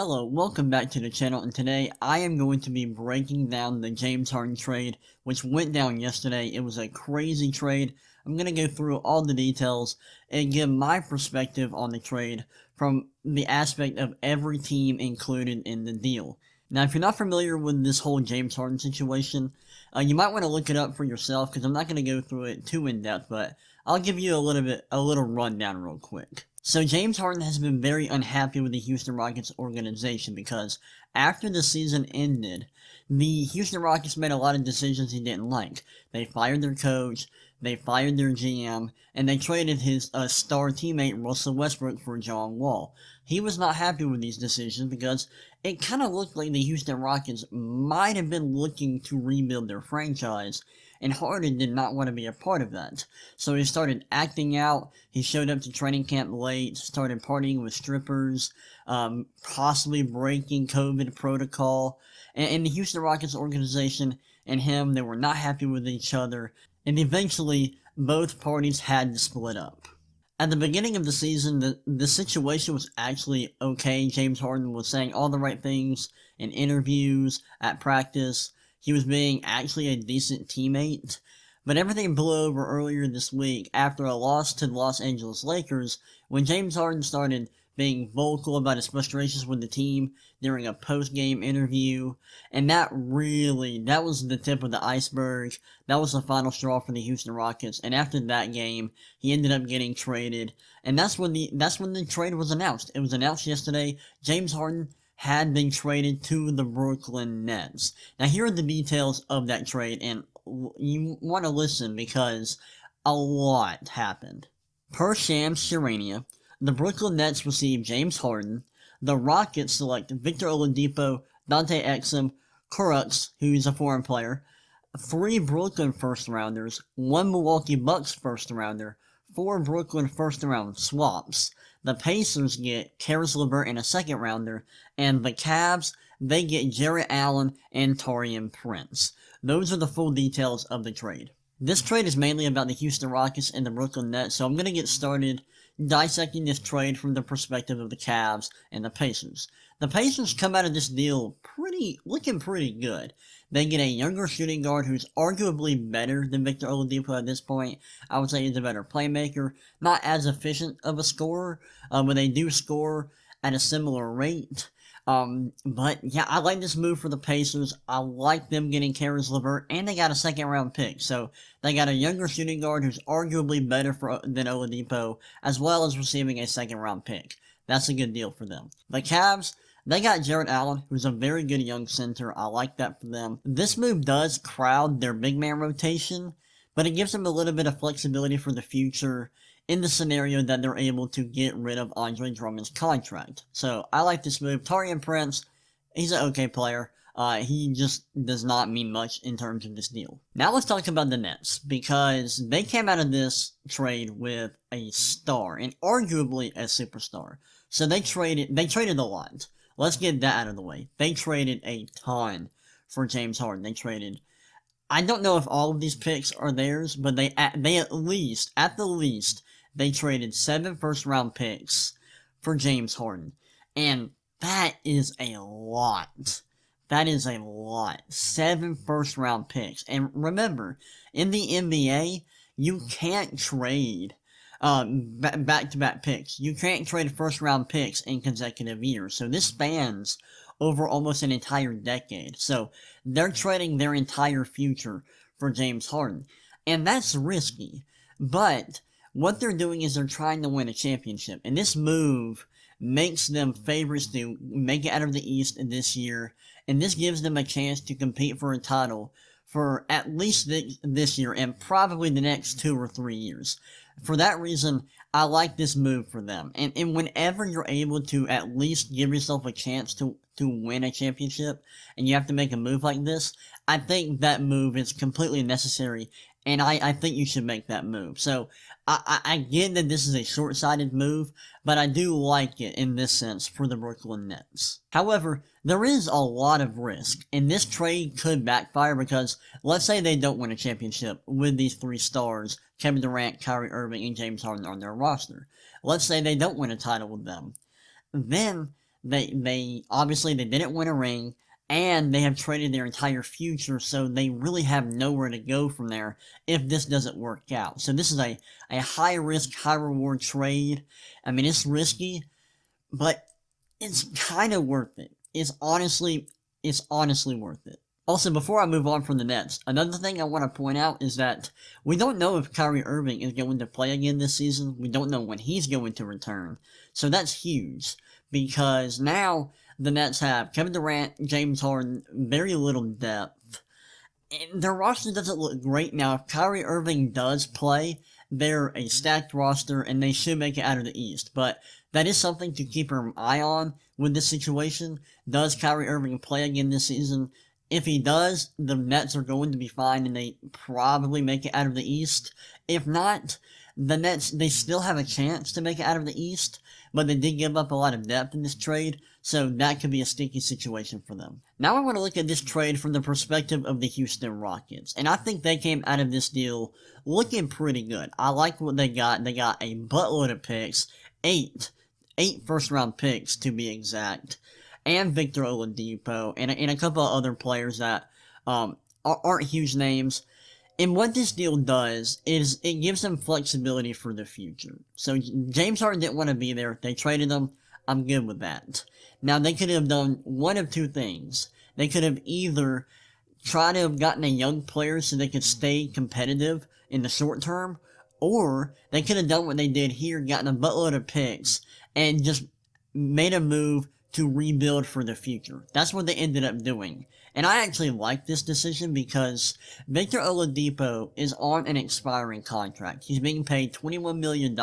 Hello, welcome back to the channel, and today I am going to be breaking down the James Harden trade, which went down yesterday. It was a crazy trade. I'm going to go through all the details and give my perspective on the trade from the aspect of every team included in the deal. Now, if you're not familiar with this whole James Harden situation, you might want to look it up for yourself because I'm not going to go through it too in depth, but I'll give you a little rundown real quick. So James Harden has been very unhappy with the Houston Rockets organization because after the season ended, the Houston Rockets made a lot of decisions he didn't like. They fired their coach, they fired their GM, and they traded his star teammate Russell Westbrook for John Wall. He was not happy with these decisions because it kind of looked like the Houston Rockets might have been looking to rebuild their franchise, and Harden did not want to be a part of that. So he started acting out, he showed up to training camp late, started partying with strippers, possibly breaking COVID protocol, and the Houston Rockets organization and him, they were not happy with each other, and eventually both parties had to split up. At the beginning of the season, the situation was actually okay. James Harden was saying all the right things in interviews, at practice. He was being actually a decent teammate. But everything blew over earlier this week after a loss to the Los Angeles Lakers when James Harden started being vocal about his frustrations with the team during a post-game interview. And that was the tip of the iceberg. That was the final straw for the Houston Rockets. And after that game, he ended up getting traded. And that's when the trade was announced. It was announced yesterday. James Harden had been traded to the Brooklyn Nets. Now here are the details of that trade, and you want to listen because a lot happened. Per Shams Charania, the Brooklyn Nets received James Harden. The Rockets select Victor Oladipo, Dante Exum, Kurucs, who's a foreign player, 3 Brooklyn first-rounders, 1 Milwaukee Bucks first-rounder, 4 Brooklyn first-round swaps. The Pacers get Caris LeVert and a second-rounder, and the Cavs, they get Jarrett Allen and Taurean Prince. Those are the full details of the trade. This trade is mainly about the Houston Rockets and the Brooklyn Nets, so I'm going to get started dissecting this trade from the perspective of the Cavs and the Pacers. The Pacers come out of this deal looking pretty good. They get a younger shooting guard who's arguably better than Victor Oladipo at this point. I would say he's a better playmaker, not as efficient of a scorer, but they do score at a similar rate. But yeah, I like this move for the Pacers. I like them getting Caris LeVert, and they got a second-round pick. So they got a younger shooting guard who's arguably better than Oladipo, as well as receiving a second-round pick. That's a good deal for them. The Cavs, they got Jarrett Allen, who's a very good young center. I like that for them. This move does crowd their big man rotation, but it gives them a little bit of flexibility for the future in the scenario that they're able to get rid of Andre Drummond's contract. So I like this move. Taurean Prince, he's an okay player. He just does not mean much in terms of this deal. Now let's talk about the Nets, because they came out of this trade with a star, and arguably a superstar. So they traded a lot. Let's get that out of the way. They traded a ton for James Harden. I don't know if all of these picks are theirs, but they at the least, they traded 7 first-round picks for James Harden. And that is a lot. That is a lot. 7 first-round picks. And remember, in the NBA, you can't trade back-to-back picks. You can't trade first-round picks in consecutive years. So this spans over almost an entire decade. So they're trading their entire future for James Harden. And that's risky. But what they're doing is they're trying to win a championship. And this move makes them favorites to make it out of the East this year. And this gives them a chance to compete for a title for at least this year and probably the next 2 or 3 years. For that reason, I like this move for them. And whenever you're able to at least give yourself a chance to win a championship, and you have to make a move like this, I think that move is completely necessary, and I think you should make that move. So, I get that this is a short-sighted move, but I do like it in this sense for the Brooklyn Nets. However, there is a lot of risk, and this trade could backfire because let's say they don't win a championship with these 3 stars, Kevin Durant, Kyrie Irving, and James Harden on their roster. Let's say they don't win a title with them. Then They obviously they didn't win a ring, and they have traded their entire future, so they really have nowhere to go from there if this doesn't work out. So this is a high risk, high reward trade. I mean, it's risky, but it's kind of worth it. It's honestly worth it. Also, before I move on from the Nets, another thing I want to point out is that we don't know if Kyrie Irving is going to play again this season. We don't know when he's going to return. So that's huge, because now the Nets have Kevin Durant, James Harden, very little depth. And their roster doesn't look great. Now, if Kyrie Irving does play, they're a stacked roster, and they should make it out of the East. But that is something to keep an eye on with this situation. Does Kyrie Irving play again this season? If he does, the Nets are going to be fine, and they probably make it out of the East. If not, the Nets, they still have a chance to make it out of the East, but they did give up a lot of depth in this trade, so that could be a sticky situation for them. Now I want to look at this trade from the perspective of the Houston Rockets, and I think they came out of this deal looking pretty good. I like what they got. They got a buttload of picks, eight first-round picks to be exact, and Victor Oladipo, and a couple of other players that aren't huge names. And what this deal does is it gives them flexibility for the future. So James Harden didn't want to be there. They traded him. I'm good with that. Now, they could have done one of two things. They could have either tried to have gotten a young player so they could stay competitive in the short term, or they could have done what they did here, gotten a buttload of picks, and just made a move to rebuild for the future. That's what they ended up doing. And I actually like this decision because Victor Oladipo is on an expiring contract. He's being paid $21 million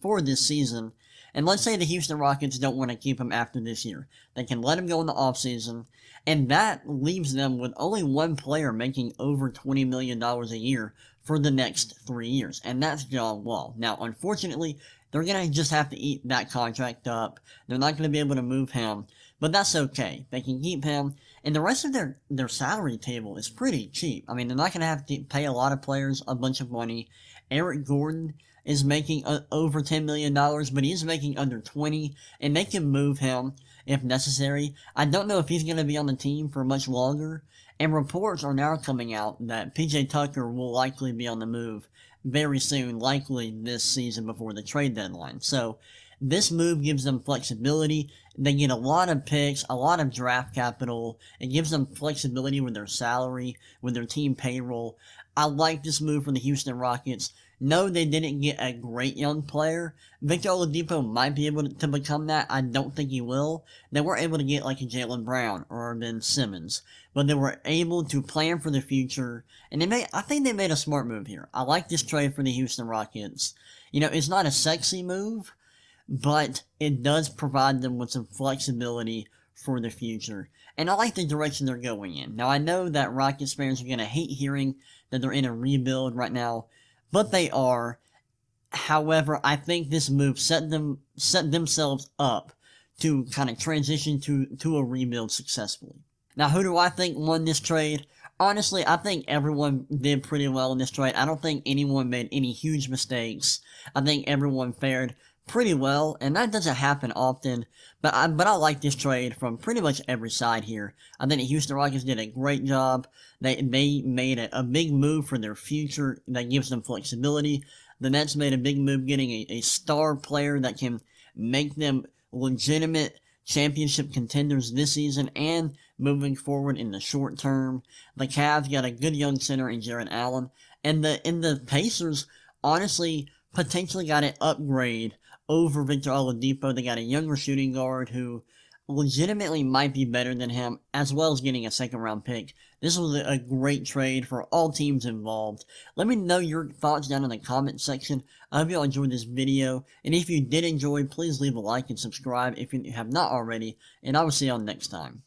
for this season. And let's say the Houston Rockets don't want to keep him after this year. They can let him go in the offseason, and that leaves them with only one player making over $20 million a year for the next 3 years, and that's John Wall. Now, unfortunately, they're going to just have to eat that contract up. They're not going to be able to move him, but that's okay. They can keep him, and the rest of their salary table is pretty cheap. I mean, they're not going to have to pay a lot of players a bunch of money. Eric Gordon is making over $10 million, but he's making under 20, and they can move him if necessary. I don't know if he's going to be on the team for much longer, and reports are now coming out that PJ Tucker will likely be on the move very soon, likely this season before the trade deadline. So this move gives them flexibility. They get a lot of picks, a lot of draft capital. It gives them flexibility with their salary, with their team payroll. I like this move from the Houston Rockets. No, they didn't get a great young player. Victor Oladipo might be able to become that. I don't think he will. They weren't able to get like a Jaylen Brown or a Ben Simmons, but they were able to plan for the future, and I think they made a smart move here. I like this trade for the Houston Rockets. You know, it's not a sexy move, but it does provide them with some flexibility for the future. And I like the direction they're going in. Now, I know that Rockets fans are going to hate hearing that they're in a rebuild right now, but they are. However, I think this move set themselves up to kind of transition to a rebuild successfully. Now, who do I think won this trade? Honestly, I think everyone did pretty well in this trade. I don't think anyone made any huge mistakes. I think everyone fared pretty well, and that doesn't happen often, but I like this trade from pretty much every side here. I think the Houston Rockets did a great job. They made a big move for their future that gives them flexibility. The Nets made a big move getting a star player that can make them legitimate championship contenders this season and moving forward in the short term. The Cavs got a good young center in Jarrett Allen, and the Pacers honestly potentially got an upgrade over Victor Oladipo. They got a younger shooting guard who legitimately might be better than him, as well as getting a second-round pick. This was a great trade for all teams involved. Let me know your thoughts down in the comment section. I hope you all enjoyed this video, and if you did enjoy, please leave a like and subscribe if you have not already, and I will see you all next time.